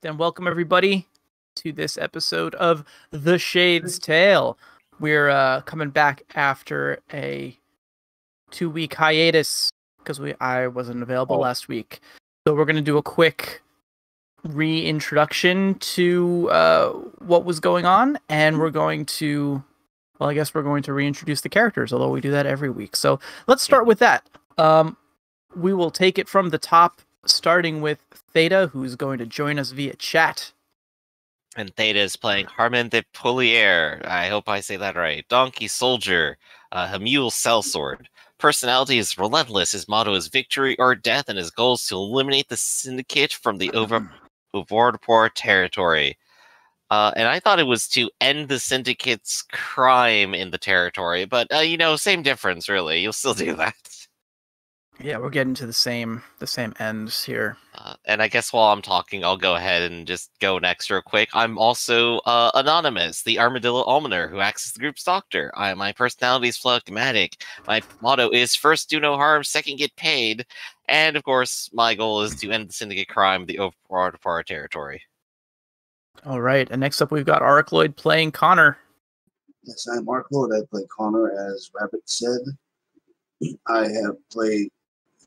Then welcome everybody to this episode of The Shade's Tale. We're coming back after a 2-week hiatus because I wasn't available last week. So we're going to do a quick reintroduction to what was going on, and we're going to, well, I guess we're going to reintroduce the characters, although we do that every week. So let's start with that. We will take it from the top, starting with Theta, who's going to join us via chat. And Theta is playing Harmon de Polier. I hope I say that right. Donkey Soldier, a mule sellsword. Personality is relentless. His motto is victory or death, and his goal is to eliminate the syndicate from the Ovordpor territory. And I thought it was to end the syndicate's crime in the territory, but same difference, really. You'll still do that. Yeah, we're getting to the same ends here. And I guess while I'm talking, I'll go ahead and just go next real quick. I'm also Anonymous, the Armadillo Almoner, who acts as the group's doctor. My personality is phlegmatic. My motto is first do no harm, second get paid. And of course, my goal is to end the syndicate crime, the Ovordpor territory. All right, and next up we've got Arcloyd playing Connor. Yes, I'm Arcloyd. I play Connor, as Rabbit said. I have played...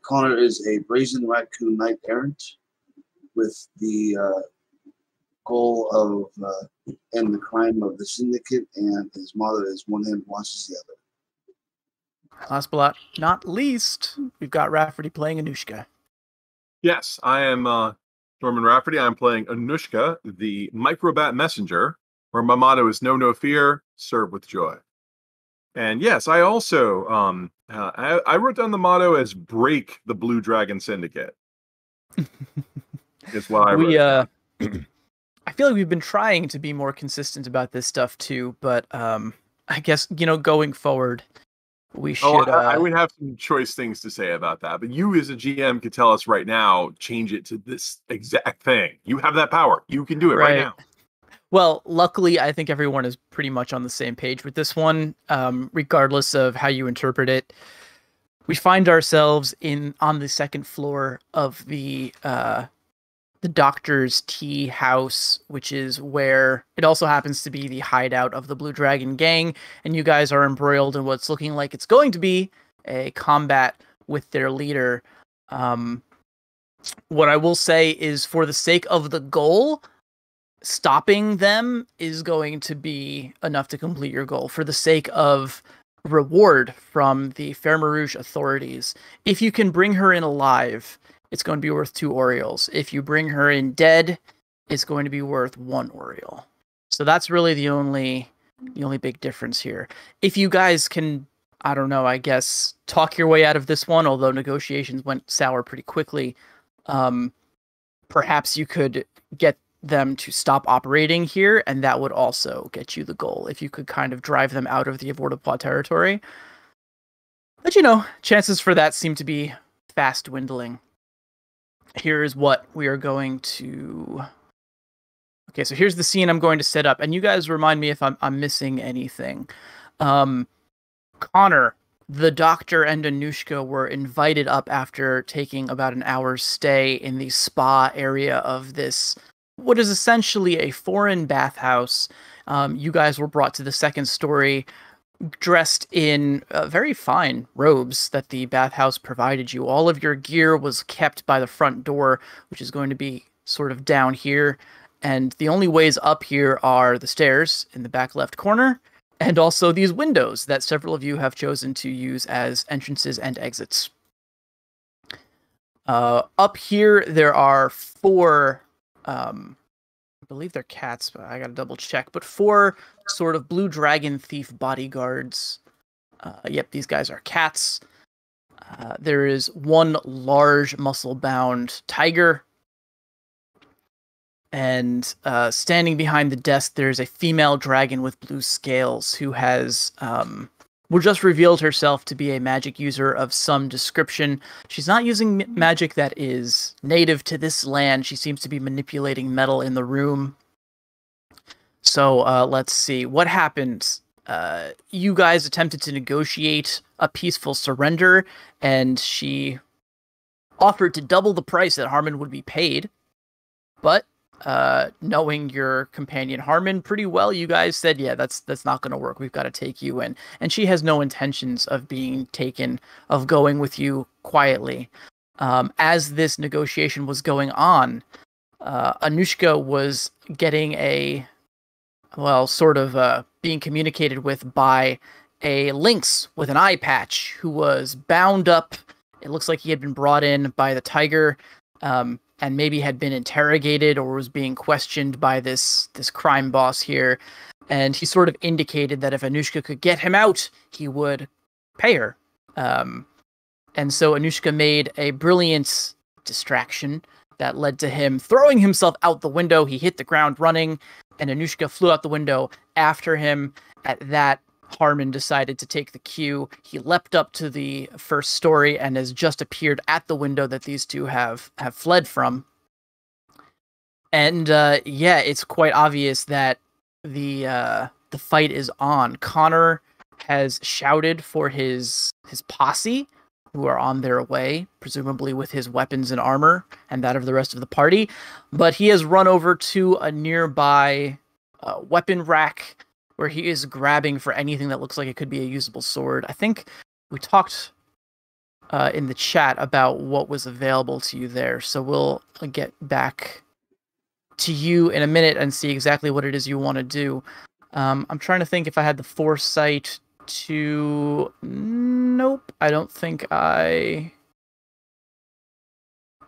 Connor is a brazen raccoon knight errant with the goal of end the crime of the syndicate, and his motto is one hand washes the other. Last but not least, we've got Rafferty playing Anushka. Yes, I am Norman Rafferty. I'm playing Anushka, the microbat messenger, where my motto is no fear, serve with joy. And yes, I also I wrote down the motto as break the Blue Dragon Syndicate. Is what I wrote. I feel like we've been trying to be more consistent about this stuff too, but I guess going forward we should. I would have some choice things to say about that, but you as a GM could tell us right now, change it to this exact thing. You have that power. You can do it right now. Well, luckily, I think everyone is pretty much on the same page with this one, regardless of how you interpret it. We find ourselves on the second floor of the doctor's tea house, which is where it also happens to be the hideout of the Blue Dragon gang, and you guys are embroiled in what's looking like it's going to be a combat with their leader. What I will say is, for the sake of the goal, stopping them is going to be enough to complete your goal. For the sake of reward from the Fermarouge authorities, if you can bring her in alive, it's going to be worth 2 Orioles. If you bring her in dead, it's going to be worth 1 Oriole. So that's really the only big difference here. If you guys can, I don't know, I guess, talk your way out of this one, although negotiations went sour pretty quickly, perhaps you could get them to stop operating here, and that would also get you the goal if you could kind of drive them out of the Ovordpor territory. But chances for that seem to be fast dwindling. Here is what we are going to... Okay, so here's the scene I'm going to set up, and you guys remind me if I'm missing anything. Connor, the doctor, and Anushka were invited up after taking about an hour's stay in the spa area of this, what is essentially a foreign bathhouse. You guys were brought to the second story, dressed in very fine robes that the bathhouse provided you. All of your gear was kept by the front door, which is going to be sort of down here. And the only ways up here are the stairs in the back left corner, and also these windows that several of you have chosen to use as entrances and exits. Up here, there are 4... I believe they're cats, but I gotta double check. But 4 sort of blue dragon thief bodyguards. Yep, these guys are cats. There is 1 large muscle-bound tiger. And standing behind the desk, there's a female dragon with blue scales who has... just revealed herself to be a magic user of some description. She's not using magic that is native to this land. She seems to be manipulating metal in the room. So let's see. What happened? You guys attempted to negotiate a peaceful surrender, and she offered to double the price that Harmon would be paid. But knowing your companion Harmon pretty well, you guys said, yeah, that's not going to work. We've got to take you in. And she has no intentions of being taken, of going with you quietly. As this negotiation was going on, Anushka was getting being communicated with by a lynx with an eye patch who was bound up. It looks like he had been brought in by the tiger, and maybe had been interrogated or was being questioned by this crime boss here. And he sort of indicated that if Anushka could get him out, he would pay her. And so Anushka made a brilliant distraction that led to him throwing himself out the window. He hit the ground running, and Anushka flew out the window after him. At that, Harmon decided to take the cue. He leapt up to the first story and has just appeared at the window that these two have fled from. And it's quite obvious that the fight is on. Connor has shouted for his posse, who are on their way, presumably with his weapons and armor and that of the rest of the party. But he has run over to a nearby weapon rack where he is grabbing for anything that looks like it could be a usable sword. I think we talked in the chat about what was available to you there, so we'll get back to you in a minute and see exactly what it is you want to do. I'm trying to think if I had the foresight to... Nope, I don't think I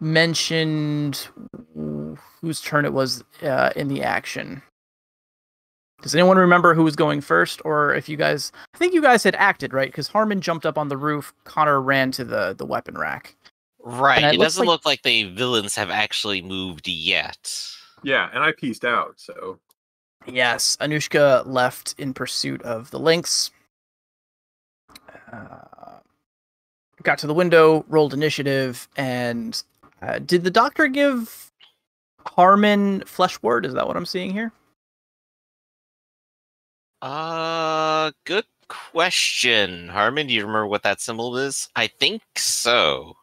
mentioned whose turn it was in the action. Does anyone remember who was going first, or if you guys... I think you guys had acted, right? Because Harmon jumped up on the roof, Connor ran to the weapon rack. Right, it doesn't look like the villains have actually moved yet. Yeah, and I pieced out, so... Yes, Anushka left in pursuit of the lynx. Got to the window, rolled initiative, and did the doctor give Harmon flesh word? Is that what I'm seeing here? Good question. Harmon, do you remember what that symbol is? I think so.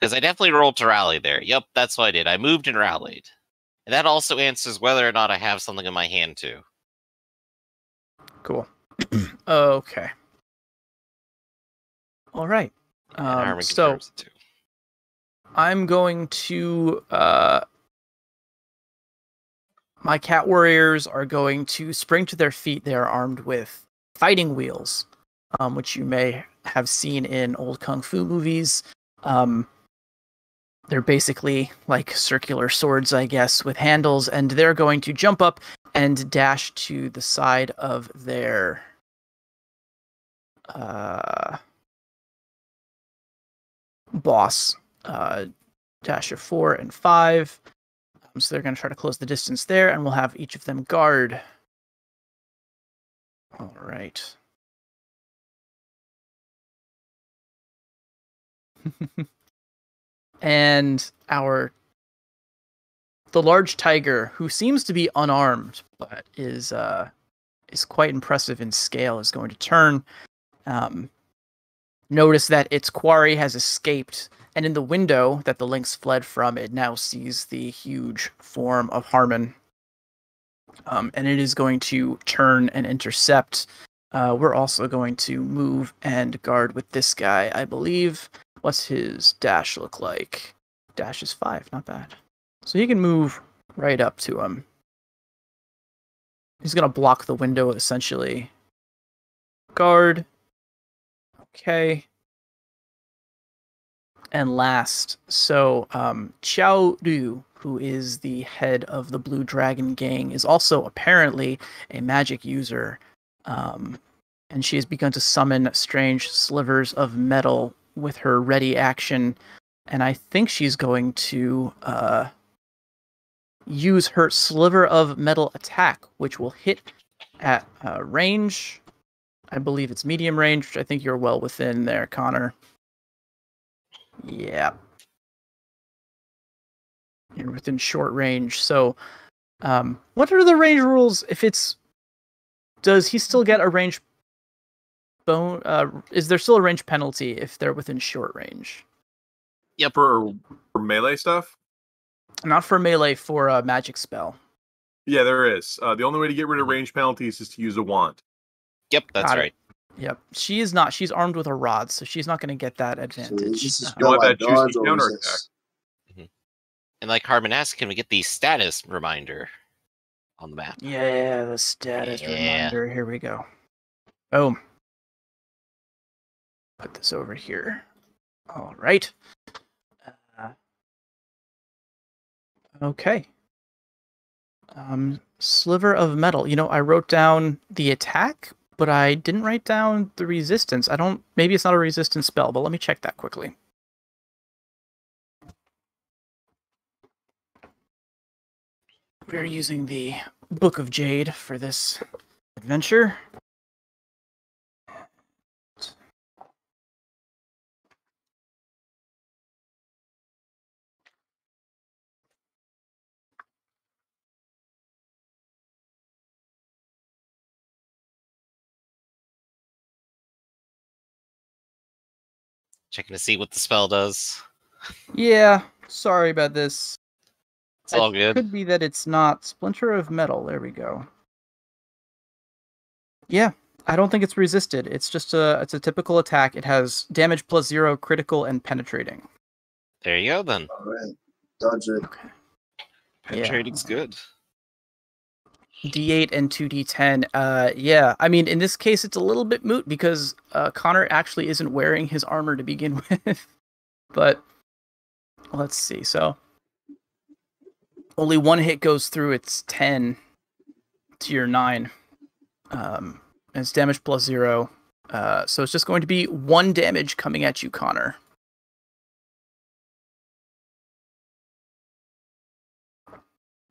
Because I definitely rolled to rally there. Yep, that's what I did. I moved and rallied. And that also answers whether or not I have something in my hand, too. Okay. All right. So I'm going to... my cat warriors are going to spring to their feet. They are armed with fighting wheels, which you may have seen in old kung fu movies. They're basically like circular swords, I guess, with handles, and they're going to jump up and dash to the side of their boss. Dash of 4 and 5. So they're going to try to close the distance there, and we'll have each of them guard. All right. And the large tiger, who seems to be unarmed, but is quite impressive in scale, is going to turn. Notice that its quarry has escaped, and in the window that the lynx fled from, it now sees the huge form of Harmon. And it is going to turn and intercept. We're also going to move and guard with this guy, I believe. What's his dash look like? Dash is 5, not bad. So he can move right up to him. He's going to block the window, essentially. Guard. Okay. And last, so Xiao Ru, who is the head of the Blue Dragon Gang, is also apparently a magic user. And she has begun to summon strange slivers of metal with her ready action. And I think she's going to use her sliver of metal attack, which will hit at range. I believe it's medium range, which I think you're well within there, Connor. Yeah. You're within short range. So, what are the range rules? Does he still get a range is there still a range penalty if they're within short range? Yep. For melee stuff? Not for melee, for a magic spell. Yeah, there is. The only way to get rid of range penalties is to use a wand. Yep, that's Got it. right. Yep. She is not. She's armed with a rod, so she's not going to get that So advantage. is this a You'll spell have I that juicy dodge or counterattack. resist? And like Harmon asked, can we get the status reminder on the map? Yeah, the status Yeah. reminder. Here we go. Oh. Put this over here. All right. Okay. Sliver of metal. You know, I wrote down the attack, but I didn't write down the resistance. Maybe it's not a resistance spell, but let me check that quickly. We're using the Book of Jade for this adventure. Checking to see what the spell does. Yeah, sorry about this. It's all good. Could be that it's not Splinter of Metal. There we go. Yeah, I don't think it's resisted. It's just it's a typical attack. It has damage plus 0, critical, and penetrating. There you go, then. All right. Dodge it. Okay. Penetrating's good. D8 and 2d10. Yeah, I mean, in this case, it's a little bit moot because Connor actually isn't wearing his armor to begin with. But let's see. So only one hit goes through. It's 10 to your 9. And it's damage plus 0. So it's just going to be 1 damage coming at you, Connor.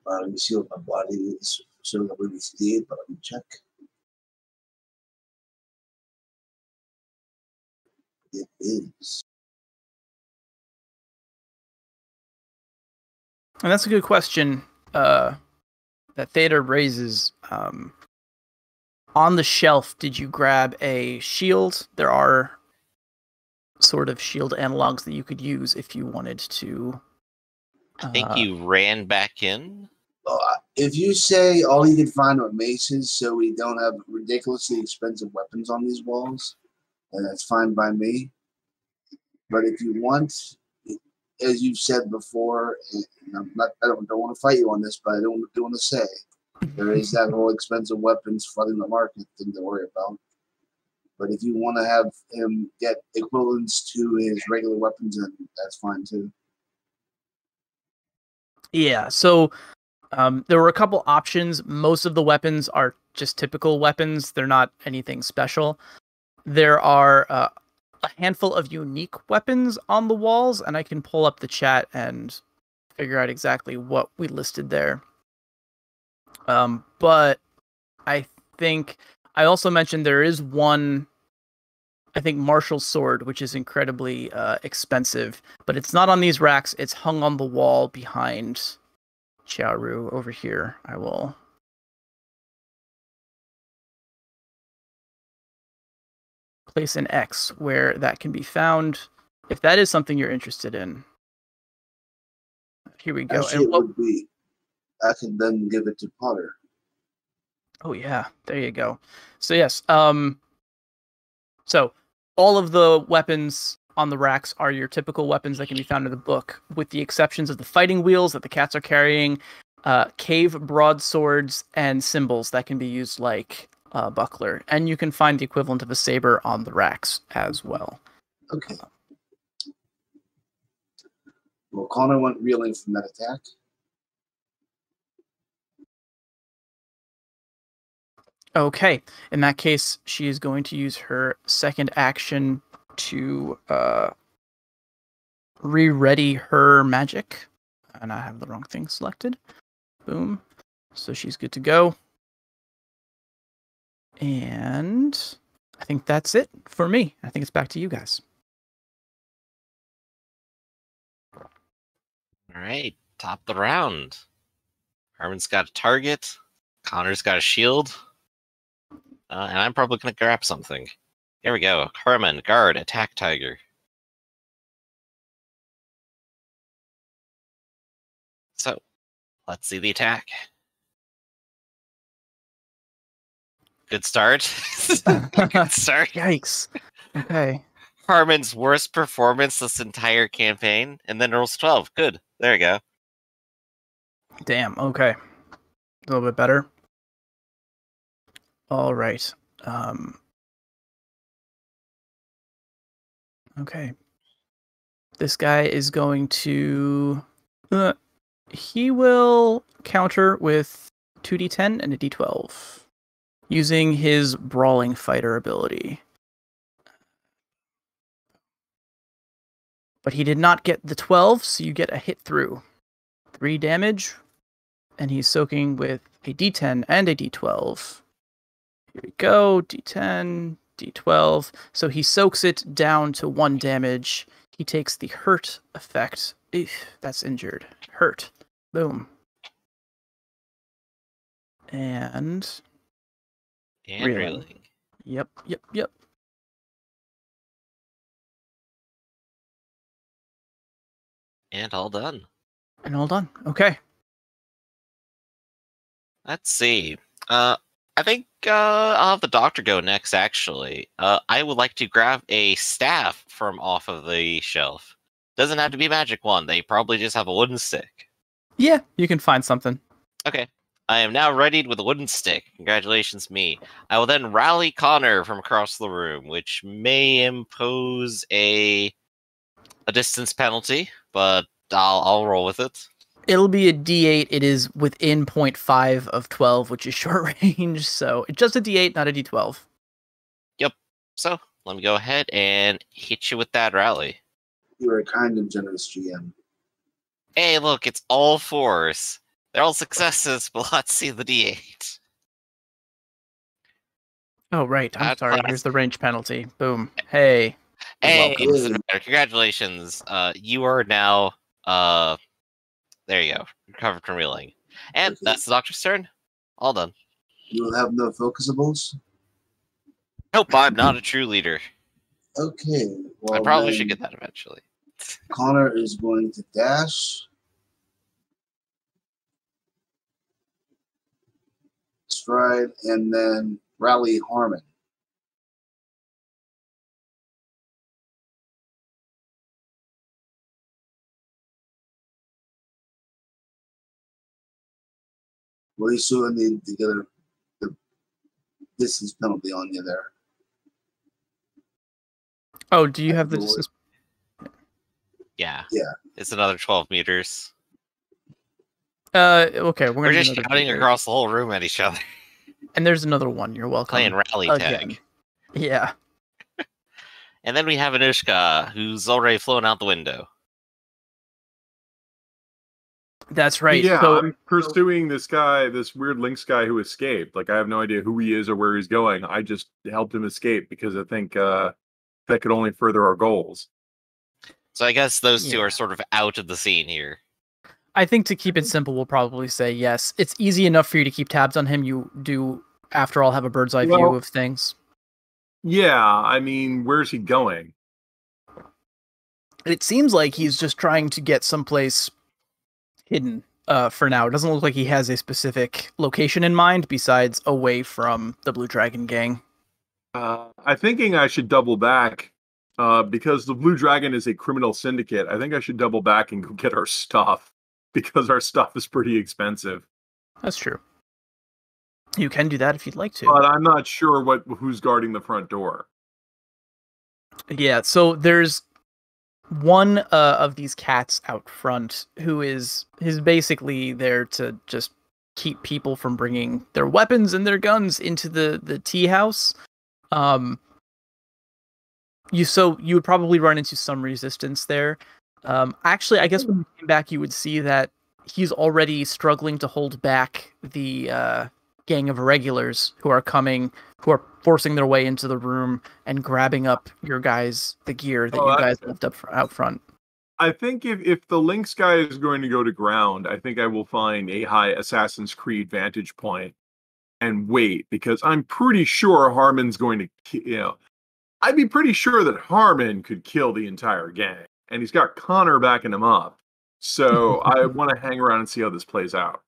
Let me see what my body is. So I believe it's D8, but let me check. It is. And that's a good question that Theta raises. On the shelf, did you grab a shield? There are sort of shield analogs that you could use if you wanted to. I think you ran back in. If you say all you can find are maces, so we don't have ridiculously expensive weapons on these walls, then that's fine by me. But if you want, as you've said before, and I don't want to fight you on this, but I don't want to say there is that whole expensive weapons flooding the market thing to worry about. But if you want to have him get equivalents to his regular weapons, then that's fine too. Yeah, so there were a couple options. Most of the weapons are just typical weapons. They're not anything special. There are a handful of unique weapons on the walls, and I can pull up the chat and figure out exactly what we listed there. But I think I also mentioned there is one, I think, martial sword, which is incredibly expensive, but it's not on these racks. It's hung on the wall behind Chiaoru over here. I will place an X where that can be found if that is something you're interested in. Here we go. Actually, it would be. I could then give it to Potter. Oh yeah, there you go. So yes, so all of the weapons on the racks are your typical weapons that can be found in the book, with the exceptions of the fighting wheels that the cats are carrying, cave broadswords, and symbols that can be used like buckler. And you can find the equivalent of a saber on the racks as well. Okay. Well, Connor went reeling from that attack. Okay, in that case, she is going to use her second action to re-ready her magic. And I have the wrong thing selected. Boom. So she's good to go. And I think that's it for me. I think it's back to you guys. All right, top of the round. Harmon's got a target. Connor's got a shield. And I'm probably going to grab something. Here we go. Harmon, guard, attack tiger. Let's see the attack. Good start. Good start. Yikes. Okay. Harmon's worst performance this entire campaign, and then rolls 12. Good. There you go. Damn. Okay. A little bit better. All right. Okay. This guy is going to... he will counter with 2d10 and a d12 using his Brawling Fighter ability. But he did not get the 12, so you get a hit through. 3 damage, and he's soaking with a d10 and a d12. Here we go, d10, d12. So he soaks it down to 1 damage. He takes the hurt effect. Eesh, that's injured. Hurt. Boom. And Reeling. Yep. And all done. Okay. Let's see. I think I'll have the doctor go next, actually. I would like to grab a staff from off of the shelf. Doesn't have to be a magic one. They probably just have a wooden stick. Yeah, you can find something. Okay. I am now readied with a wooden stick. Congratulations, me. I will then rally Connor from across the room, which may impose a distance penalty, but I'll roll with it. It'll be a D8. It is within 0.5 of 12, which is short range. So it's just a D8, not a D12. Yep. So let me go ahead and hit you with that rally. You are a kind and generous GM. Hey, look, it's all 4s. They're all successes, but let's see the D8. Oh, right. I'm That's sorry. class. Here's the range penalty. Boom. Hey. Hey, welcome. doesn't matter. Congratulations. You are now, there you go. Recovered from reeling. And Okay. that's the doctor's turn. All done. You will have no focusables? Nope, I'm not a true leader. Okay. Well, I probably then should get that eventually. Connor is going to dash. Stride, and then rally Harmon. Well, you still need to get the distance penalty on you there. Oh, do you have the distance? Yeah. Yeah. It's another 12 meters. Okay. We're We're gonna do just another shouting meter. across the whole room at each other. And there's another one. You're welcome. Playing rally Again. tag. Yeah. And then we have Anushka, who's already flown out the window. That's right. Yeah, So I'm pursuing this guy, this weird Lynx guy who escaped. Like, I have no idea who he is or where he's going. I just helped him escape because I think that could only further our goals. So I guess those two Yeah. are sort of out of the scene here. I think to keep it simple, we'll probably say yes. It's easy enough for you to keep tabs on him. You do, after all, have a bird's eye view Well- of things. Yeah, I mean, where's he going? It seems like he's just trying to get someplace hidden for now. It doesn't look like he has a specific location in mind besides away from the Blue Dragon gang. I'm thinking I should double back because the Blue Dragon is a criminal syndicate. I think I should double back and go get our stuff because our stuff is pretty expensive. That's true. You can do that if you'd like to. But I'm not sure who's guarding the front door. Yeah, so there's one of these cats out front who is basically there to just keep people from bringing their weapons and their guns into the tea house. You would probably run into some resistance there. Actually, I guess when you came back, you would see that he's already struggling to hold back the gang of irregulars who are forcing their way into the room and grabbing up the gear that you guys left out front. I think if the Lynx guy is going to go to ground, I think I will find a high Assassin's Creed vantage point and wait, because I'm pretty sure Harmon's going to, I'd be pretty sure that Harmon could kill the entire gang, and he's got Connor backing him up. So I want to hang around and see how this plays out.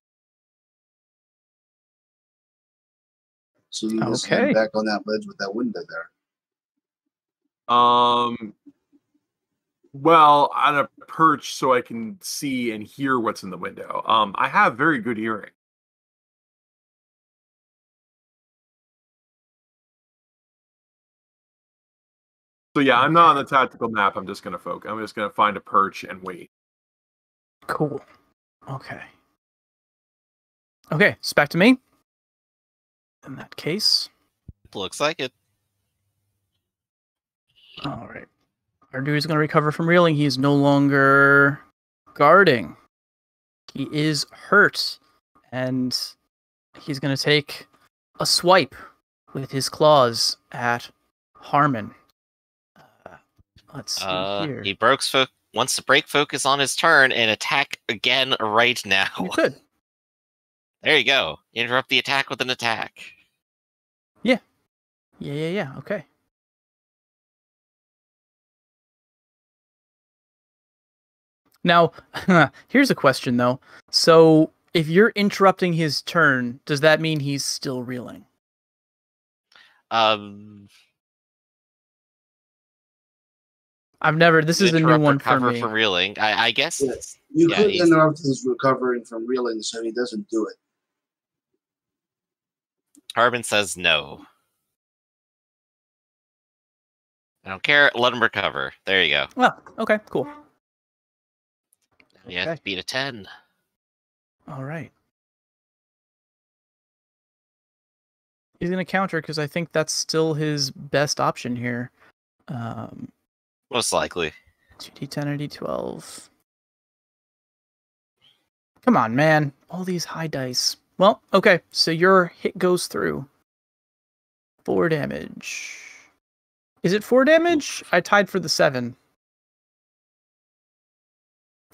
So you just stand back on that ledge with that window there. Well, on a perch so I can see and hear what's in the window. I have very good hearing. So yeah, I'm not on the tactical map. I'm just gonna focus. I'm just gonna find a perch and wait. Cool. Okay. Okay, it's back to me. In that case. Looks like it. All right. Our dude is going to recover from reeling. He is no longer guarding. He is hurt. And he's going to take a swipe with his claws at Harmon. Let's see here. He wants to break focus on his turn and attack again right now. You could. There you go. Interrupt the attack with an attack. Yeah. Okay. Now, here's a question, though. So, if you're interrupting his turn, does that mean he's still reeling? I've never. This is a new one for me. From reeling. I guess. Yes. You could interrupt his recovering from reeling so he doesn't do it. Harmon says no. I don't care. Let him recover. There you go. Well, okay, cool. You have to beat a 10. All right. He's going to counter because I think that's still his best option here. Most likely. 2d10 or d12. Come on, man. All these high dice. Well, okay. So your hit goes through. 4 damage. Is it 4 damage? I tied for the 7.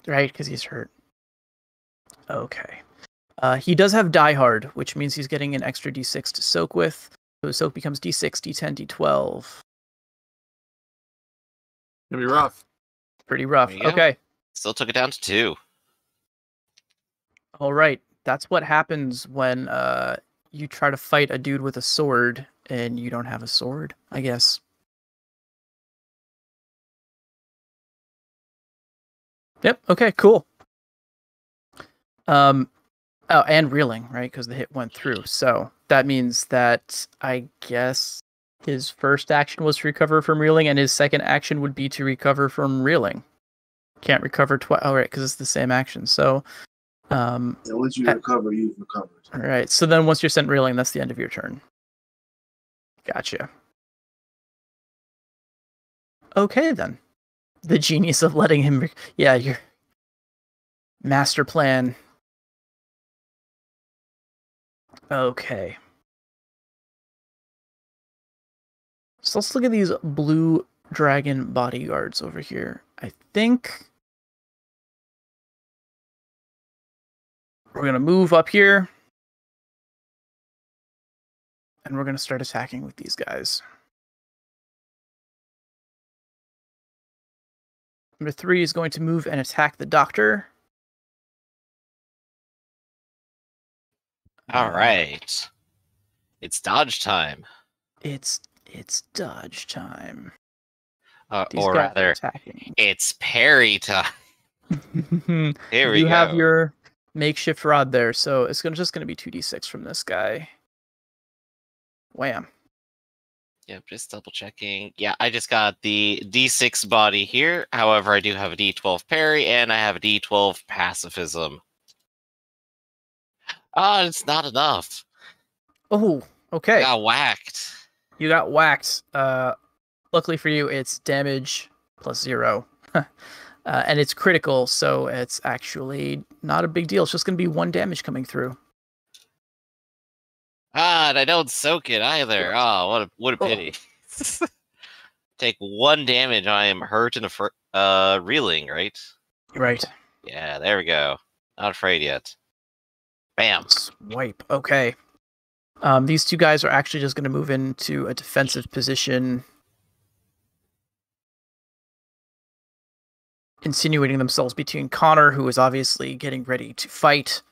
Right, because he's hurt. Okay. He does have Die Hard, which means he's getting an extra d6 to soak with. So his soak becomes d6, d10, d12. Gonna be rough. Pretty rough. Okay. Still took it down to 2. All right. That's what happens when you try to fight a dude with a sword and you don't have a sword, I guess. Yep. Okay, cool. Oh, and reeling, right? Because the hit went through. So that means that I guess his first action was to recover from reeling, and his second action would be to recover from reeling. Can't recover twice. Oh, right, because it's the same action. So, once you recover, you've recovered. All right. So then, once you're sent reeling, that's the end of your turn. Gotcha. Okay, then. The genius of letting him... Yeah, your master plan. Okay. So let's look at these blue dragon bodyguards over here. I think we're going to move up here. And we're going to start attacking with these guys. Number 3 is going to move and attack the doctor. All right. It's dodge time. It's dodge time. Or rather, it's parry time. Here we go. You have your makeshift rod there, so it's just going to be 2d6 from this guy. Wham. Yep, just double checking. Yeah, I just got the D6 body here. However, I do have a D12 parry, and I have a D12 pacifism. It's not enough. Oh, okay. I got whacked. You got whacked. Luckily for you, it's damage plus 0. And it's critical, so it's actually not a big deal. It's just going to be 1 damage coming through. And I don't soak it either. Oh, what a pity. Take 1 damage. I am hurt and reeling, right? Right. Yeah, there we go. Not afraid yet. Bam. Swipe. Okay. These 2 guys are actually just going to move into a defensive position, insinuating themselves between Connor, who is obviously getting ready to fight,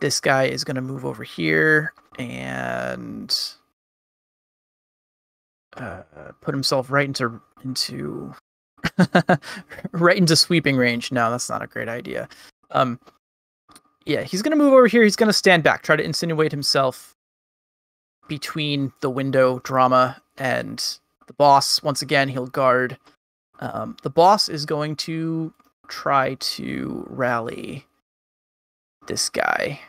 this guy is going to move over here and put himself right into right into sweeping range. No, that's not a great idea. Yeah, he's going to move over here. He's going to stand back, try to insinuate himself between the window drama and the boss. Once again, he'll guard. The boss is going to try to rally this guy.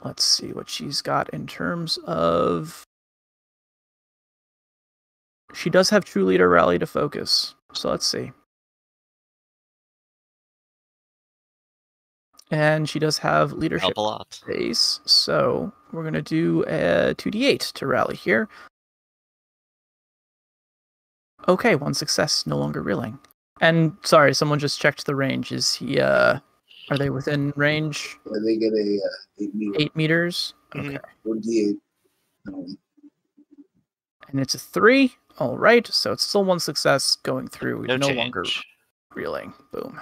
Let's see what she's got in terms of... She does have True Leader Rally to focus, so let's see. And she does have leadership Help a lot. base, so we're going to do a 2d8 to rally here. Okay, 1 success, no longer reeling. And sorry, someone just checked the range. Is he, are they within range? Yeah, they get a 8 meter. 8 meters? Mhm. Okay. 1d8. And it's a 3. All right, so it's still 1 success going through. No change. Longer reeling. Boom.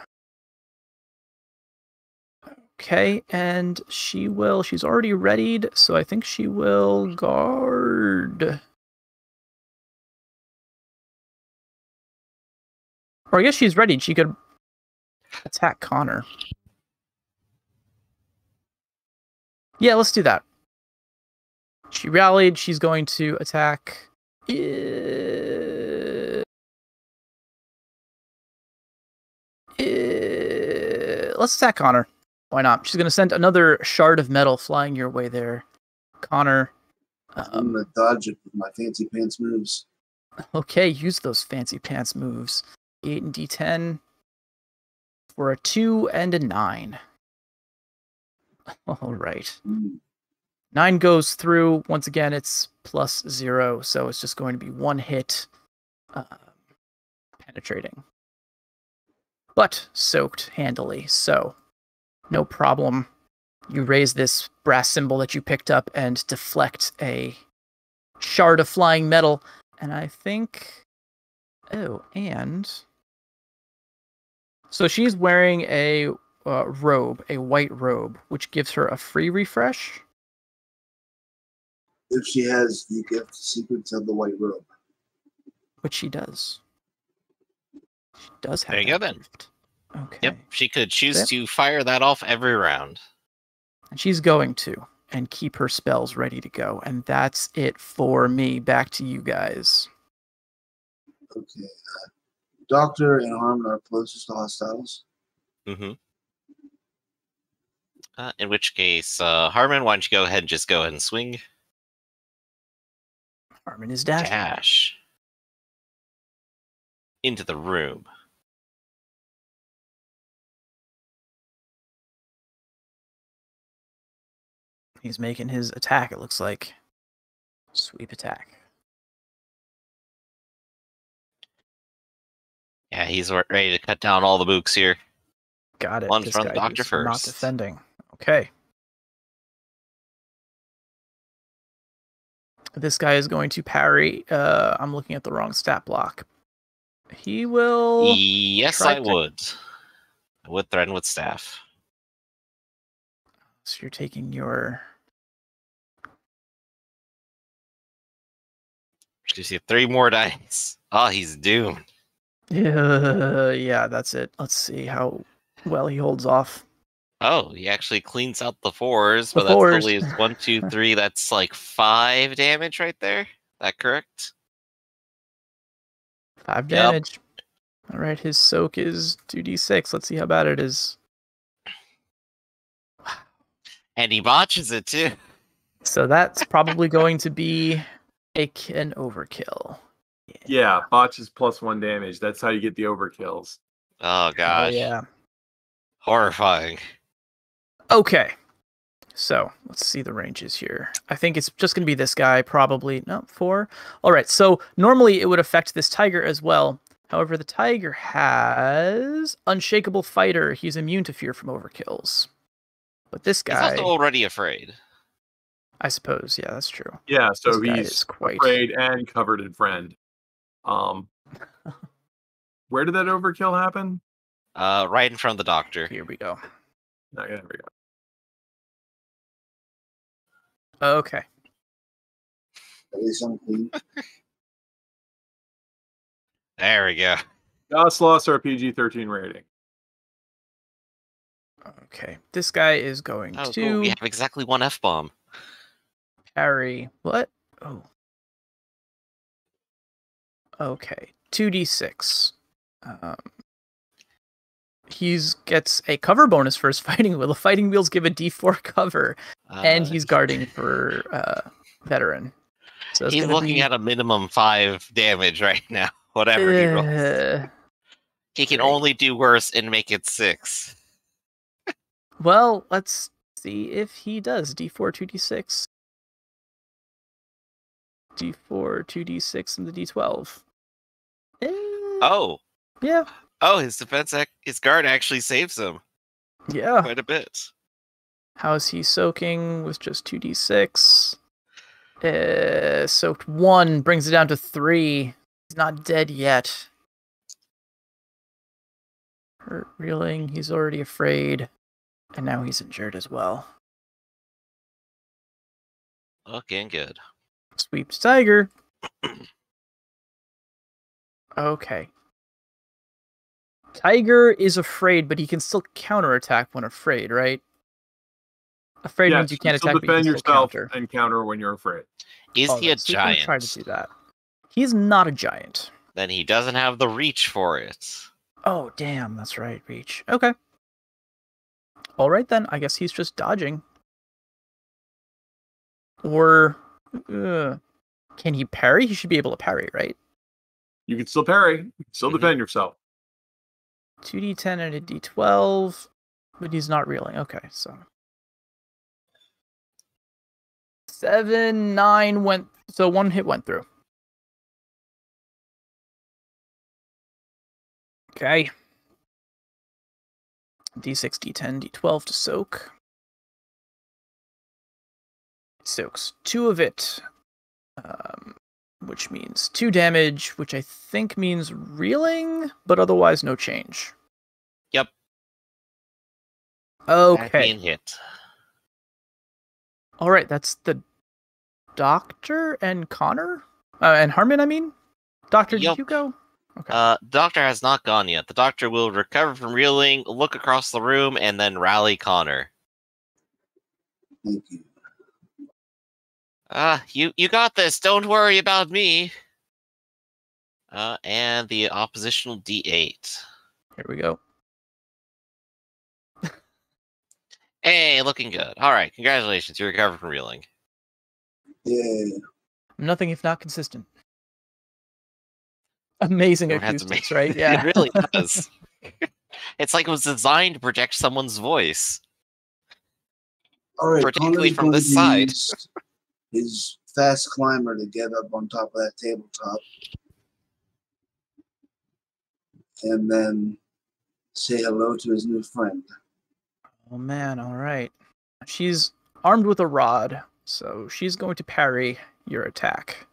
Okay, and she's already readied, so I think she will guard. Or I guess she's ready. She could attack Connor. Yeah, let's do that. She rallied. She's going to attack. Let's attack Connor. Why not? She's going to send another shard of metal flying your way there. Connor. I'm going to dodge it with my fancy pants moves. Okay, use those fancy pants moves. 8 and D10 for a 2 and a 9. All right. 9 goes through. Once again, it's +0, so it's just going to be 1 hit penetrating. But soaked handily, so no problem. You raise this brass symbol that you picked up and deflect a shard of flying metal. And I think... Oh, and... So she's wearing a robe, a white robe, which gives her a free refresh. If she has the gift secrets of the white robe. Which she does. She does have There you that go, then. gift. Okay. Yep, she could choose to fire that off every round. And she's going to, and keep her spells ready to go. And that's it for me. Back to you guys. Okay. Doctor and Harmon are closest to hostiles. Mm-hmm. In which case, Harmon, why don't you go ahead and swing? Harmon is dashing. Dash. Into the room. He's making his attack, it looks like. Sweep attack. Yeah, he's ready to cut down all the books here. Got it. One This from guy Doctor who's not first. defending. Okay. This guy is going to parry. I'm looking at the wrong stat block. He will... Yes, I would. I would threaten with staff. So you're taking your... Which gives you 3 more dice. Oh, he's doomed. Yeah, that's it. Let's see how well he holds off. Oh, he actually cleans out the 4s, The but that fours. still leaves 1, 2, 3. That's like 5 damage right there. That correct? 5 damage. All right, his soak is 2d6. Let's see how bad it is. And he botches it too. So that's probably going to be an overkill. Yeah, botches +1 damage. That's how you get the overkills. Oh gosh. Oh, yeah. Horrifying. Okay. So let's see the ranges here. I think it's just going to be this guy, probably. No, 4. All right. So normally it would affect this tiger as well. However, the tiger has Unshakable Fighter. He's immune to fear from overkills. But this guy... He's also already afraid. I suppose. Yeah, that's true. Yeah, so This guy he's is quite... afraid and covered in friend. Where did that overkill happen? Right in front of the doctor. Here we go. No, yeah, there we go. Okay. At least I'm clean. There we go. Gosloss are PG-13 rating. Okay. This guy is going Oh, to cool. We have exactly one F-bomb. parry. What? Oh. Okay. 2d6. He's gets a cover bonus for his fighting wheel. The fighting wheels give a d4 cover, and he's guarding for veteran. So it's He's gonna looking be, at a minimum 5 damage right now. Whatever he rolls. He can great. only do worse and make it 6. Well, let's see if he does. D4, 2d6. D4, 2d6, and the d12. Oh. Yeah. Oh, his his guard actually saves him Yeah. quite a bit. How is he soaking with just 2d6? Soaked 1, brings it down to 3. He's not dead yet. Hurt, reeling, he's already afraid. And now he's injured as well. Looking good. Sweeps Tiger. Okay. Tiger is afraid, but he can still counterattack when afraid, right? Afraid means you can't still attack, but you defend can still yourself counter. and counter when you're afraid. Is he a So he's gonna giant? try to do that. He's not a giant. Then he doesn't have the reach for it. Oh, damn, that's right, reach. Okay. All right, then. I guess he's just dodging. Or, can he parry? He should be able to parry, right? You can still parry. You can still defend yourself. 2d10 and a d12, but he's not reeling. Okay, so 7, 9 went. So 1 hit went through. Okay. D6, D10, D12 to soak. Soaks 2 of it, which means 2 damage, which I think means reeling, but otherwise no change. Yep. Okay. Being hit. All right, that's the Doctor and Connor? And Harmon, I mean? Doctor, Yep. did you go? Okay. Doctor has not gone yet. The doctor will recover from reeling, look across the room, and then rally Connor. Thank you. You got this. Don't worry about me. And the oppositional D8. Here we go. Hey, looking good. All right, congratulations. You recovered from reeling. Yeah. Nothing if not consistent. Amazing That's acoustics, amazing. right? Yeah. It really does. It's like it was designed to project someone's voice. All right. Particularly Connor's from going this to side. use his fast climber to get up on top of that tabletop, and then say hello to his new friend. Oh man, all right. She's armed with a rod, so she's going to parry your attack.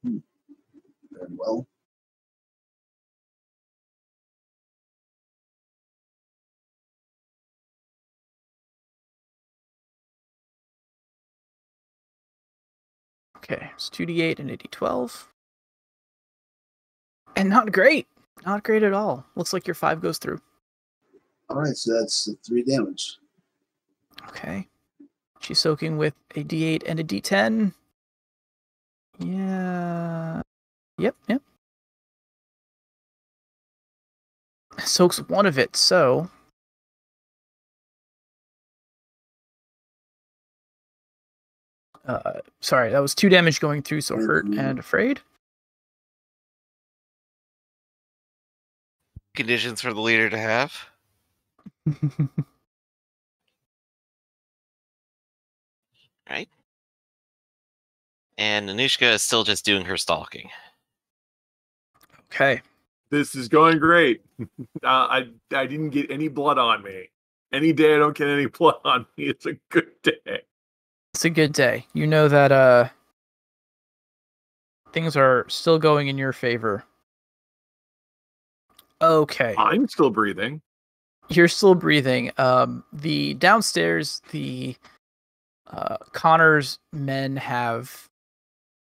Very well. Okay, it's 2d8 and a d12. And not great. Not great at all. Looks like your 5 goes through. All right, so that's 3 damage. Okay. She's soaking with a d8 and a d10. Yeah. Yep. Soaks 1 of it, so... sorry, that was 2 damage going through, so hurt and afraid. Conditions for the leader to have. Right. And Anushka is still just doing her stalking. Okay. This is going great. I didn't get any blood on me. Any day I don't get any blood on me, it's a good day. It's a good day. You know that things are still going in your favor. Okay. I'm still breathing. You're still breathing. The downstairs, the Connor's men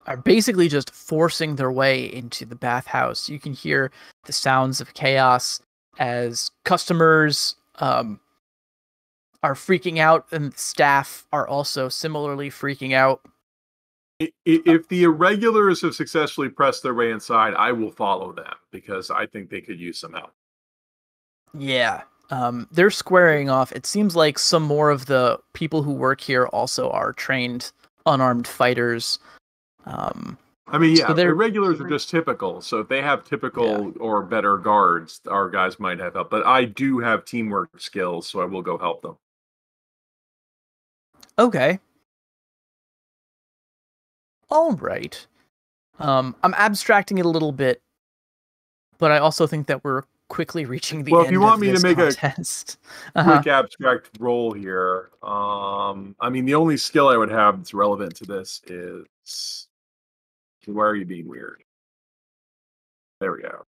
are basically just forcing their way into the bathhouse. You can hear the sounds of chaos as customers are freaking out, and staff are also similarly freaking out. If the irregulars have successfully pressed their way inside, I will follow them because I think they could use some help. Yeah. They're squaring off. It seems like some more of the people who work here also are trained unarmed fighters. I mean, yeah, so irregulars are just typical. So if they have typical or better guards, our guys might have help. But I do have teamwork skills, so I will go help them. Okay. All right. I'm abstracting it a little bit, but I also think that we're quickly reaching the end if you want of me this to make contest. a quick abstract roll here, I mean, the only skill I would have that's relevant to this is... Why are you being weird? There we go.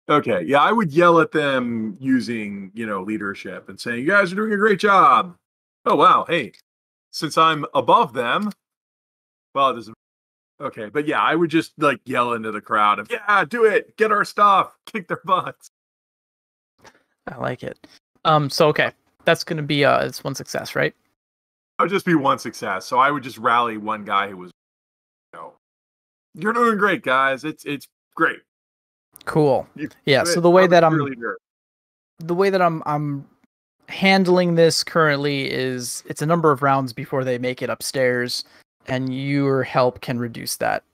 Okay, yeah, I would yell at them using, leadership and saying, "You guys are doing a great job." Oh, wow, hey, since I'm above them, well, it doesn't... Okay, but yeah, I would just, yell into the crowd of, "Yeah, do it! Get our stuff! Kick their butts!" I like it. So, okay, that's going to be it's one success, right? It would just be one success. So I would just rally one guy who was, "You're doing great, guys. It's great." Cool. Yeah. So the way that I'm handling this currently is it's a number of rounds before they make it upstairs, and your help can reduce that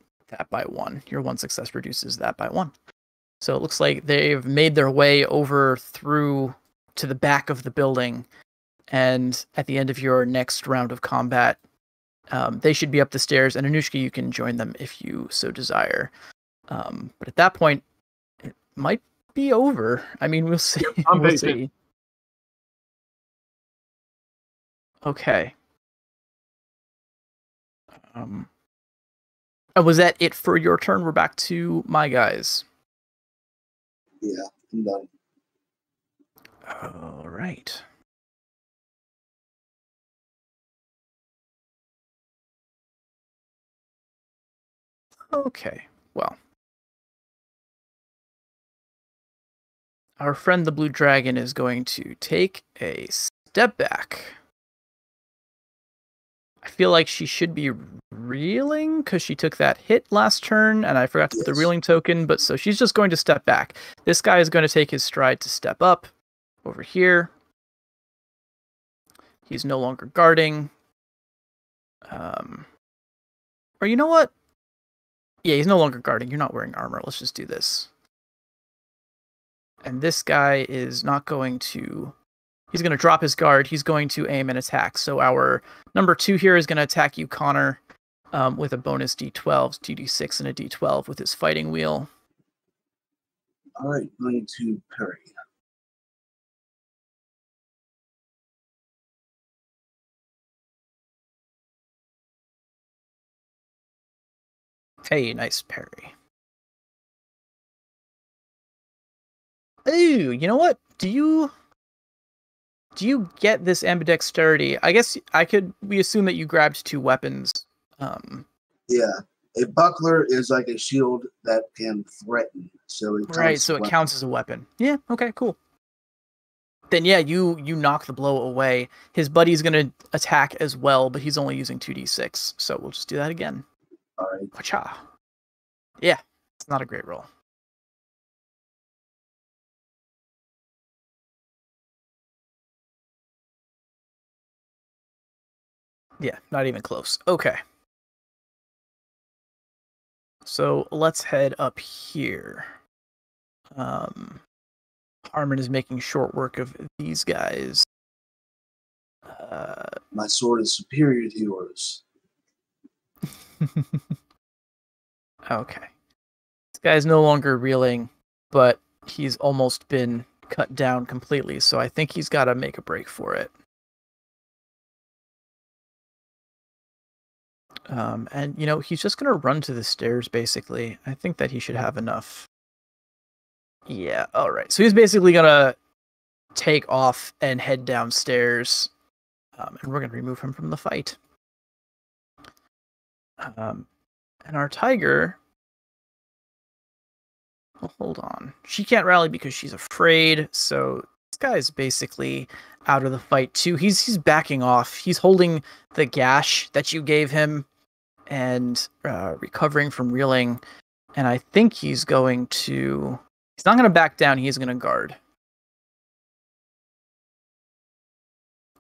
by 1. Your 1 success reduces that by 1. So it looks like they've made their way over through to the back of the building. And at the end of your next round of combat, they should be up the stairs. And Anushka, you can join them if you so desire. But at that point, it might be over. I mean, we'll see. We'll see. Okay. Was that it for your turn? We're back to my guys. Yeah, I'm done. All right. Okay, well. Our friend the Blue Dragon is going to take a step back. I feel like she should be reeling because she took that hit last turn, and I forgot to put the reeling token, but so she's just going to step back. This guy is going to take his stride to step up over here. He's no longer guarding. Or you know what? Yeah, he's no longer guarding. You're not wearing armor. Let's just do this. And this guy is not going to... He's going to drop his guard. He's going to aim and attack. So our number 2 here is going to attack you, Connor, with a bonus D12, 2D6, and a D12 with his fighting wheel. All right, going to parry. Hey, nice parry. Ooh, you know what? Do you get this ambidexterity? I guess we assume that you grabbed 2 weapons. Yeah, a buckler is like a shield that can threaten. So it counts as a weapon. Yeah, okay, cool. Then yeah, you knock the blow away. His buddy's gonna attack as well, but he's only using 2d6, so we'll just do that again. All right. Wacha. Yeah, it's not a great roll. Yeah, not even close. Okay. So let's head up here. Harmon is making short work of these guys. My sword is superior to yours. Okay. This guy's no longer reeling, but he's almost been cut down completely, so I think he's got to make a break for it. And, he's just going to run to the stairs, basically. I think that he should have enough Yeah, all right. So he's basically gonna take off and head downstairs, and we're gonna remove him from the fight. And our tiger. Well, hold on. She can't rally because she's afraid. So this guy's basically out of the fight too. He's backing off. He's holding the gash that you gave him and recovering from reeling. And I think he's going to. He's not going to back down. He's going to guard.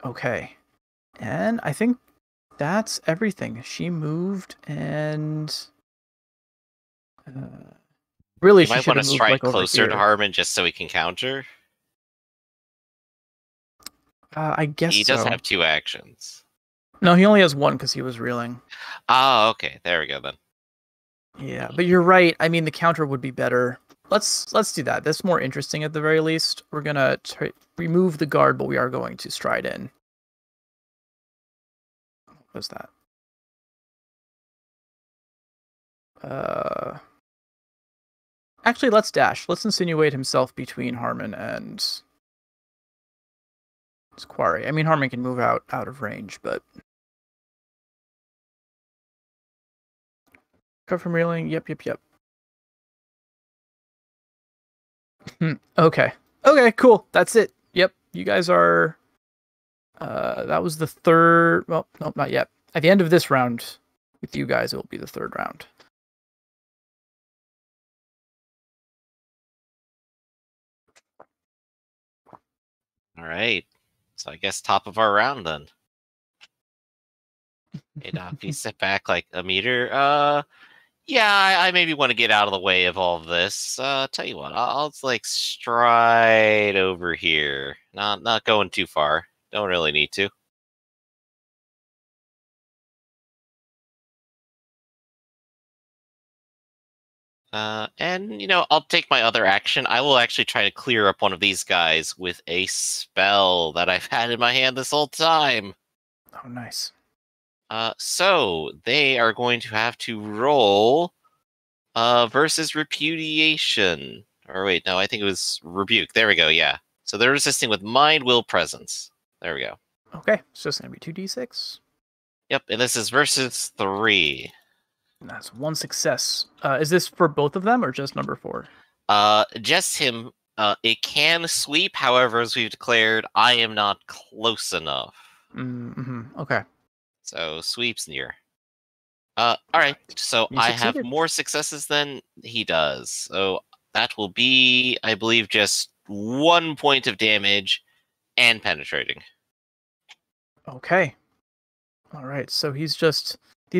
Okay. And I think that's everything. She moved and. Really, You she might should want to have moved strike like over closer here. to Harmon just so he can counter. I guess He does so. have 2 actions. No, he only has 1 because he was reeling. Oh, okay. There we go then. Yeah, but you're right. I mean, the counter would be better. Let's do that. That's more interesting at the very least. We're gonna remove the guard, but we are going to stride in. What was that? Actually, let's dash. Let's insinuate himself between Harmon and Squari. I mean, Harmon can move out of range, but cut from reeling. Yep. Okay. Okay, cool. That's it. Yep. You guys are that was the third. Well, no, not yet. At the end of this round with you guys, it will be the 3rd round. All right. So I guess top of our round then. Hey, Doc, you step back like a meter. Yeah, I maybe want to get out of the way of all of this. Tell you what, I'll like stride over here. Not going too far. Don't really need to. And I'll take my other action. I will actually try to clear up one of these guys with a spell that I've had in my hand this whole time. Oh, nice. So they are going to have to roll versus repudiation. Or wait, no, I think it was rebuke. There we go, yeah. So they're resisting with mind, will, presence. There we go. Okay, so it's going to be 2d6. Yep, and this is versus 3. And that's 1 success. Is this for both of them or just number 4? Just him. It can sweep, however, as we've declared, I am not close enough. Mm-hmm. Okay. So sweeps near. All right. So You I have succeeded. more successes than he does. So that will be, I believe, just 1 point of damage and penetrating. Okay. All right. So these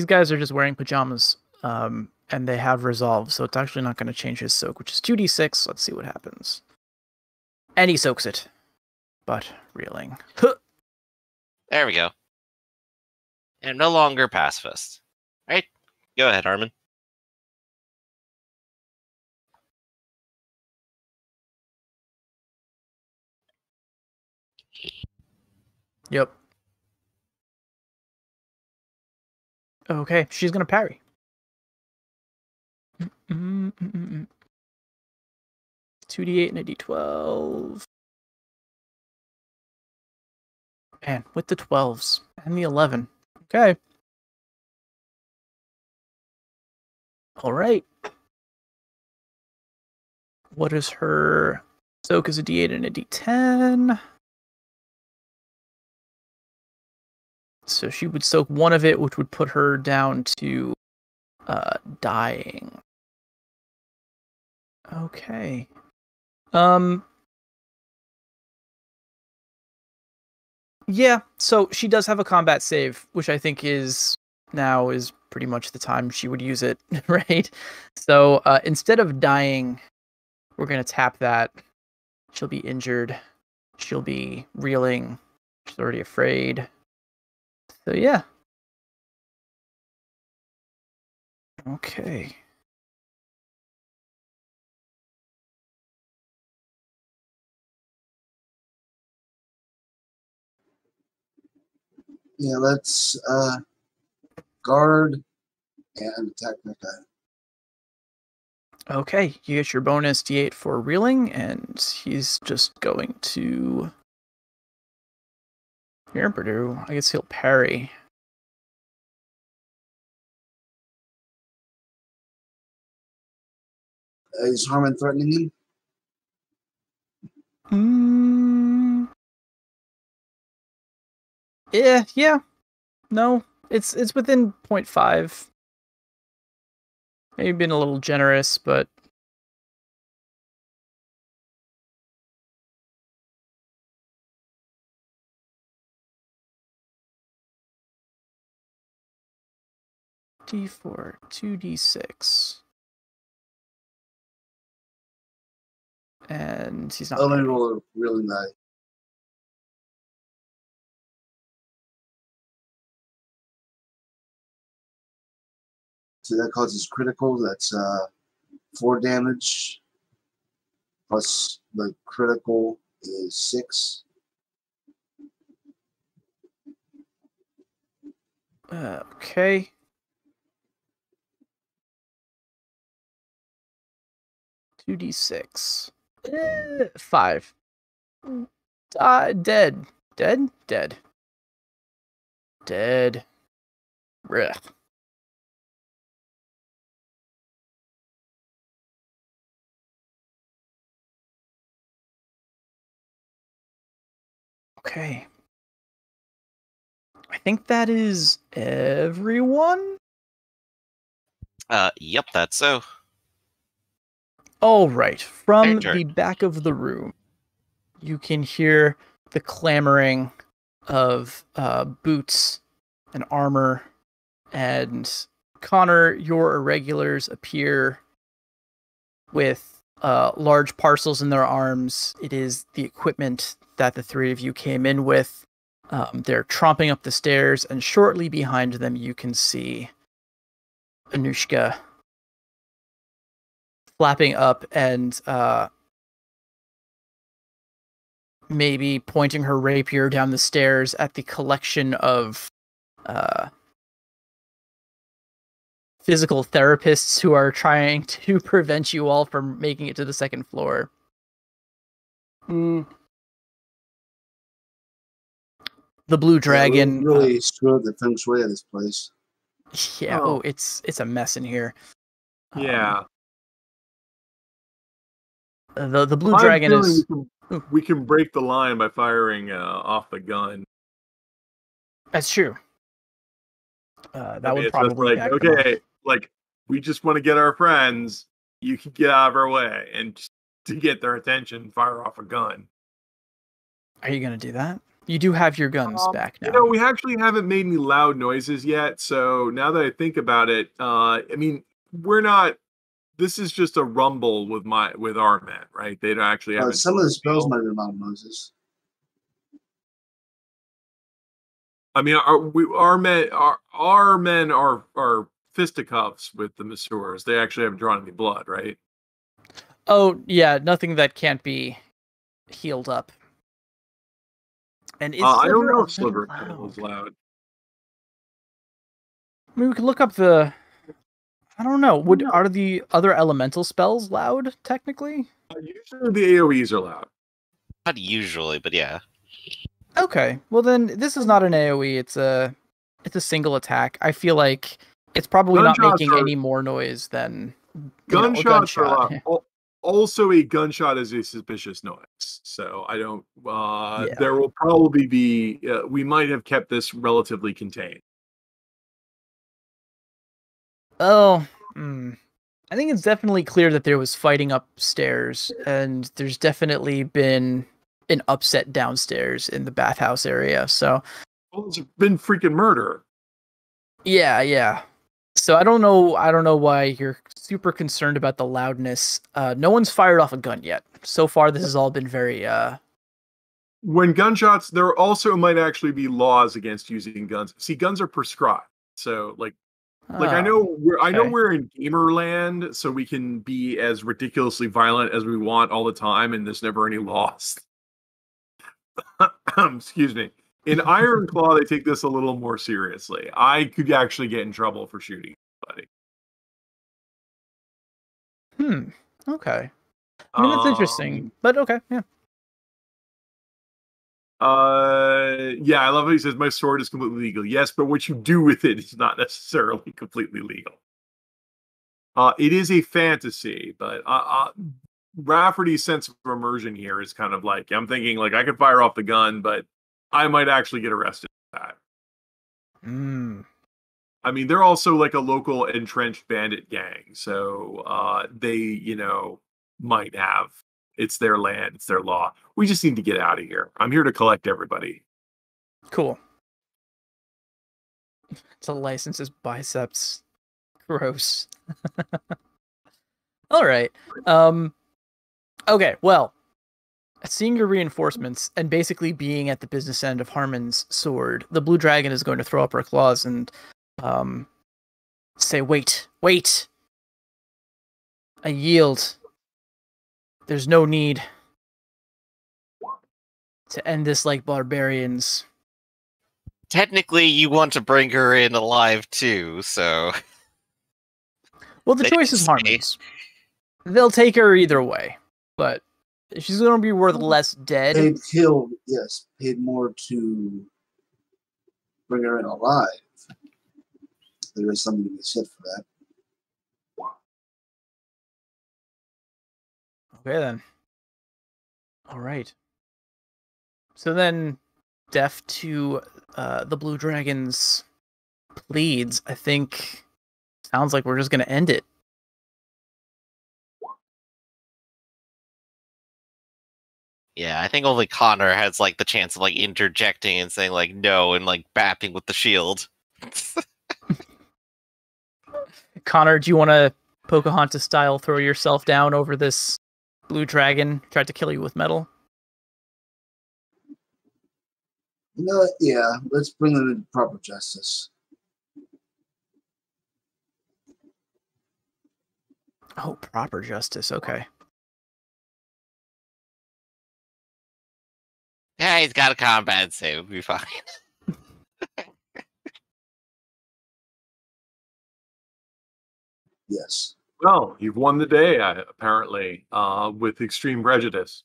guys are just wearing pajamas, and they have resolve, so it's actually not going to change his soak, which is 2d6. Let's see what happens. And he soaks it, but reeling. There we go. And no longer pacifist. All right. Go ahead, Armin. Yep. Okay, she's gonna parry. 2d8 and a d12. Man, with the 12s and the 11. Okay. All right. What is her soak? Is a d8 and a d10. So she would soak one of it, which would put her down to dying. Okay. Yeah, so she does have a combat save, which I think is pretty much the time she would use it, right? So instead of dying, we're gonna tap that. She'll be injured. She'll be reeling. She's already afraid. So yeah. Okay. Yeah, let's guard and attack that guy. Okay, you get your bonus D8 for reeling, and he's just going to... Here, Purdue. I guess he'll parry. Is Harmon threatening him? Yeah. No, it's within 0.5. Maybe been a little generous, but D4, 2D6. And he's not. Oh, let me roll a reeling die. So that causes critical. That's 4 damage. Plus the critical is 6. Okay. Two D6. 5. Dead. Blech. Okay. I think that is everyone. Yep, that's so. All right. From Your the turn. back of the room, you can hear the clamoring of boots and armor. And Connor, your irregulars appear with large parcels in their arms. It is the equipment that the three of you came in with. They're tromping up the stairs, and shortly behind them, you can see Anushka flapping up and maybe pointing her rapier down the stairs at the collection of physical therapists who are trying to prevent you all from making it to the second floor. The blue dragon really screwed the feng shui of this place. Yeah. Oh, it's a mess in here. Yeah. The blue dragon is. We can break the line by firing off the gun. That's true. That would it's probably just like, back them okay, off. like we just want to get our friends. You can get out of our way, and just to get their attention, fire off a gun. Are you gonna do that? You do have your guns back now. You know, we actually haven't made any loud noises yet. So now that I think about it, I mean, we're not. This is just a rumble with our men, right? They don't actually have. Some of the spells might have been loud noises. I mean, our men are fisticuffs with the masseurs. They actually haven't drawn any blood, right? Oh yeah, nothing that can't be healed up. And I don't know if Sliver is loud. I mean, we could look up the. I don't know. Are the other elemental spells loud? Technically, usually the AOE's are loud. Not usually, but yeah. Okay, well then this is not an AOE. It's a single attack. I feel like it's probably not making any more noise than gunshots are loud. Also, a gunshot is a suspicious noise, so I don't. There will probably be. We might have kept this relatively contained. Oh, I think it's definitely clear that there was fighting upstairs, and there's definitely been an upset downstairs in the bathhouse area. So, it's been freaking murder. Yeah. So I don't know why you're super concerned about the loudness. No one's fired off a gun yet. So far, this has all been very. When gunshots, there also might actually be laws against using guns. See, guns are prescribed. So, I know we're in gamer land, so we can be as ridiculously violent as we want all the time, and there's never any laws. Excuse me. In Ironclaw, they take this a little more seriously. I could actually get in trouble for shooting somebody. Okay. I mean, that's interesting, but okay, yeah. Yeah, I love how he says my sword is completely legal. Yes, but what you do with it is not necessarily completely legal. It is a fantasy, but Rafferty's sense of immersion here is kind of like, I'm thinking like I could fire off the gun, but I might actually get arrested for that. I mean, they're also like a local entrenched bandit gang, so they, might have, it's their land, it's their law. We just need to get out of here. I'm here to collect everybody. Cool. To license his biceps. Gross. All right. Okay, well, seeing your reinforcements and basically being at the business end of Harmon's sword, the blue dragon is going to throw up her claws and say, wait. I yield. There's no need to end this like barbarians. Technically, you want to bring her in alive too, so... Well, the choice is Harmon's. They'll take her either way, but she's going to be worth less dead. Paid more to bring her in alive. There is something to be said for that. Okay, then. All right. So then, deaf to the Blue Dragon's pleads, I think sounds like we're just going to end it. Yeah, I think only Connor has like the chance of like interjecting and saying like no and like bapping with the shield. Connor, do you want to Pocahontas style throw yourself down over this blue dragon, tried to kill you with metal? Yeah, let's bring them into proper justice. Oh, proper justice, okay. Yeah, he's got a combat save. It'll be fine. Yes. Well, you've won the day, apparently, with extreme prejudice.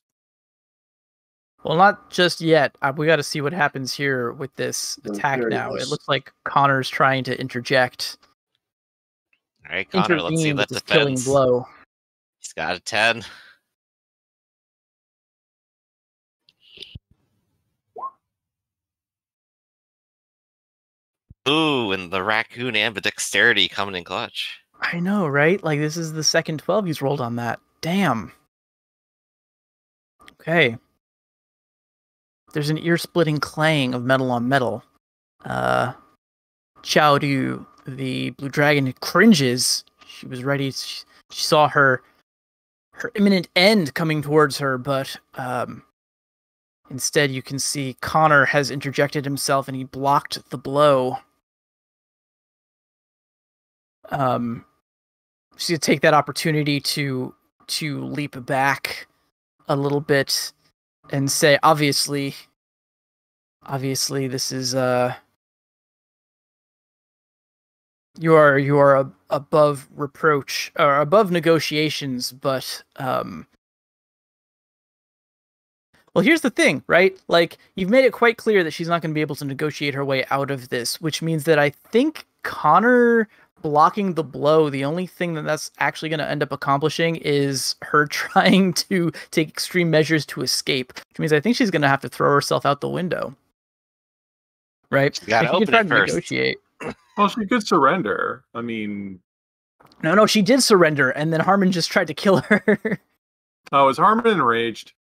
Well, not just yet. We got to see what happens here with this attack now. It looks like Connor's trying to interject. All right, Connor, let's see that defense. Killing blow. He's got a 10. Ooh, and the raccoon ambidexterity coming in clutch. I know, right? Like, this is the second 12 he's rolled on that. Damn. Okay. There's an ear-splitting clang of metal on metal. Chao Du, the blue dragon, cringes. She was ready. She saw her imminent end coming towards her, but instead you can see Connor has interjected himself and he blocked the blow. She's gonna take that opportunity to leap back a little bit and say, obviously this is you are above reproach or above negotiations, but well, here's the thing, right? Like, you've made it quite clear that she's not going to be able to negotiate her way out of this, which means that I think Connor blocking the blow, the only thing that's actually going to end up accomplishing is her trying to take extreme measures to escape, which means I think she's going to have to throw herself out the window. Right? You gotta open it first. Negotiate. Well, she could surrender. I mean... No, she did surrender, and then Harmon just tried to kill her. Oh, is Harmon enraged?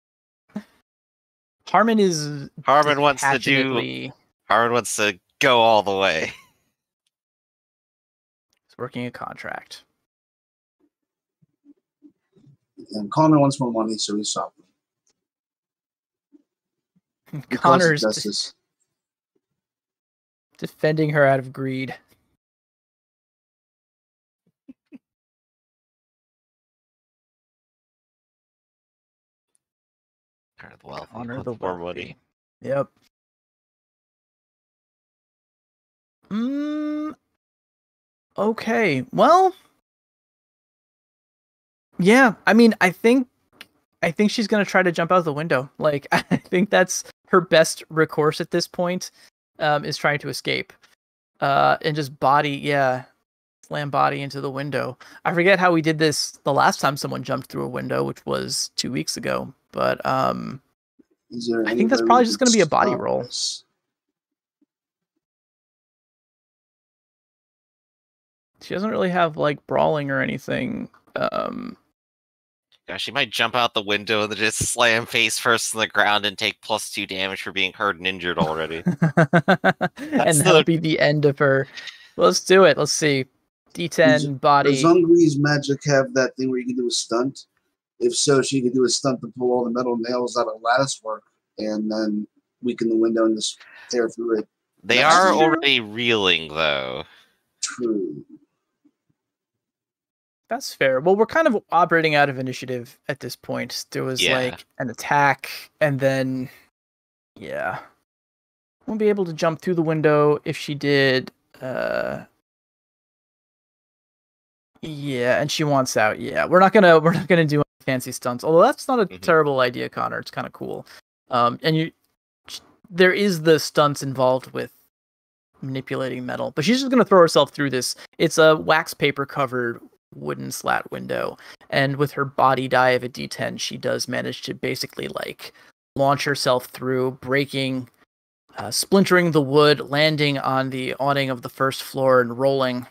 Harmon wants to go all the way. He's working a contract. And Connor wants more money, so he's stopping. Connor's defending her out of greed. Honor the wealthy. More money. Yep. Okay. Well, Yeah, I mean, I think she's gonna try to jump out the window. Like, I think that's her best recourse at this point, is trying to escape, and just slam body into the window. I forget how we did this the last time someone jumped through a window, which was 2 weeks ago. But I think that's probably just gonna be a body roll. She doesn't really have like brawling or anything. Gosh, she might jump out the window and then just slam face first on the ground and take +2 damage for being hurt and injured already. And that'll be the end of her. Let's do it. Let's see. D10 body. Does Zungri's magic have that thing where you can do a stunt? If so, she can do a stunt to pull all the metal nails out of lattice work and then weaken the window and just tear through it. They are already reeling, though. True. That's fair. Well, we're kind of operating out of initiative at this point. There was like an attack, and then won't be able to jump through the window if she did. And she wants out. Yeah, we're not gonna do any fancy stunts. Although that's not a terrible idea, Connor. It's kind of cool. There is the stunts involved with manipulating metal, but she's just gonna throw herself through this. It's a wax paper covered wooden slat window, and with her body die of a D10, she does manage to basically like launch herself through, breaking, splintering the wood, landing on the awning of the first floor and rolling.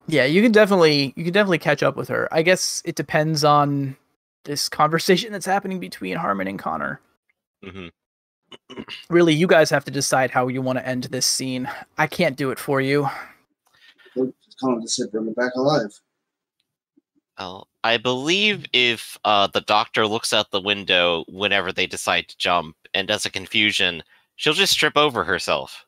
Yeah, you can definitely catch up with her. I guess it depends on this conversation that's happening between Harmon and Connor. Really, you guys have to decide how you want to end this scene. I can't do it for you. Connor to bring him back alive. Well, I believe if the doctor looks out the window whenever they decide to jump and does a confusion, she'll just trip over herself.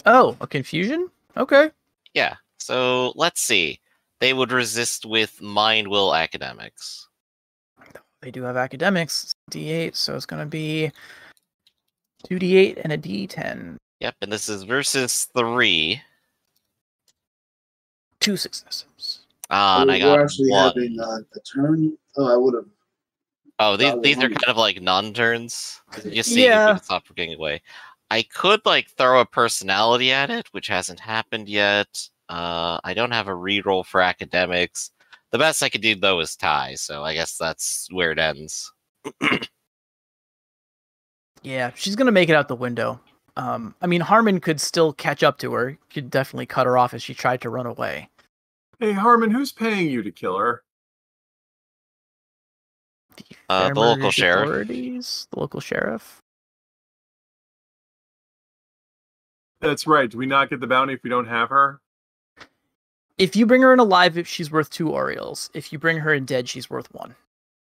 Oh, a confusion? Okay. Yeah, so let's see. They would resist with mind, will, academics. They do have academics. D8, so it's going to be 2d8 and a d10. Yep, and this is versus 3. 2 successes. And I got actually 1. Having a turn. Oh, I would have. Oh, these are kind of like non-turns. You see, you can stop from getting away. I could like throw a personality at it, which hasn't happened yet. I don't have a reroll for academics. The best I could do though is tie, so I guess that's where it ends. Yeah, she's gonna make it out the window. I mean, Harmon could still catch up to her. Could definitely cut her off as she tried to run away. Hey, Harmon, who's paying you to kill her? The local sheriff. The local sheriff. That's right. Do we not get the bounty if we don't have her? If you bring her in alive, she's worth 2 Orioles. If you bring her in dead, she's worth 1.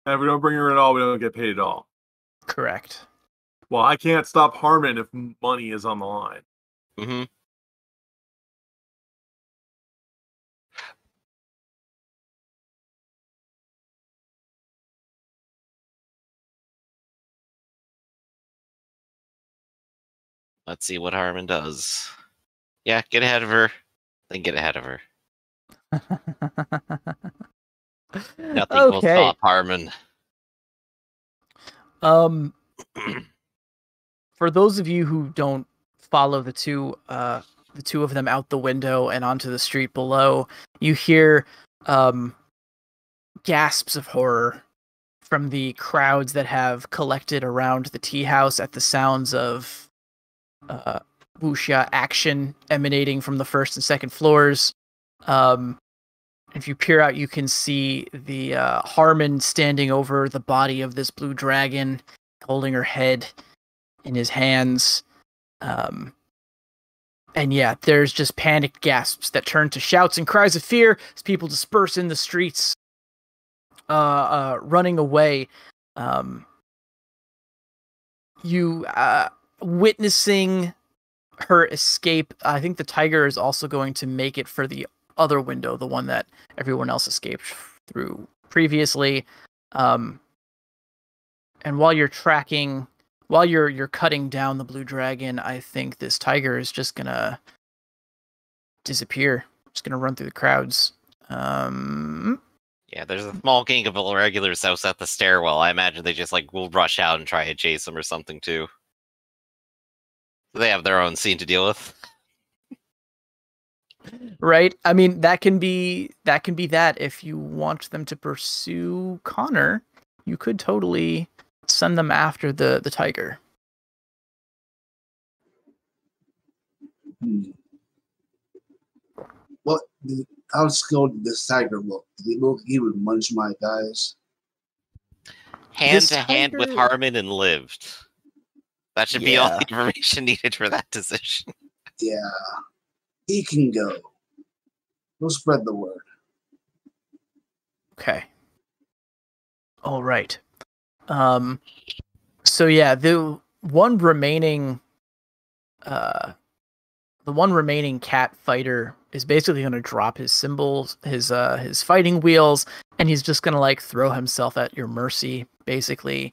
And if we don't bring her at all, we don't get paid at all. Correct. Well, I can't stop Harmon if money is on the line. Let's see what Harmon does. Yeah, get ahead of her. Then get ahead of her. Nothing will stop Harmon. For those of you who don't follow the two of them out the window and onto the street below, you hear gasps of horror from the crowds that have collected around the tea house at the sounds of wuxia action emanating from the first and second floors. If you peer out, you can see the Harmon standing over the body of this blue dragon, holding her head in his hands. And yeah, there's just panicked gasps that turn to shouts and cries of fear as people disperse in the streets, running away. You witnessing her escape. I think the tiger is also going to make it for the other window, the one that everyone else escaped through previously. And while you're tracking while you're cutting down the blue dragon, I think this tiger is just gonna disappear. Just gonna run through the crowds. Yeah, there's a small gang of irregulars outside the stairwell. I imagine they just like will rush out and try to chase them or something too. They have their own scene to deal with. Right. I mean, that can be that. If you want them to pursue Connor, you could totally send them after the tiger. What? How skilled did this tiger look? Did he look like he would munch my guys? Hand This to hand with tiger- Harmon and lived. That should be all Yeah. the information needed for that decision. Yeah. He can go. We'll spread the word. Okay. All right. So yeah, the one remaining cat fighter is basically going to drop his symbols, his fighting wheels, and he's just going to like throw himself at your mercy, basically.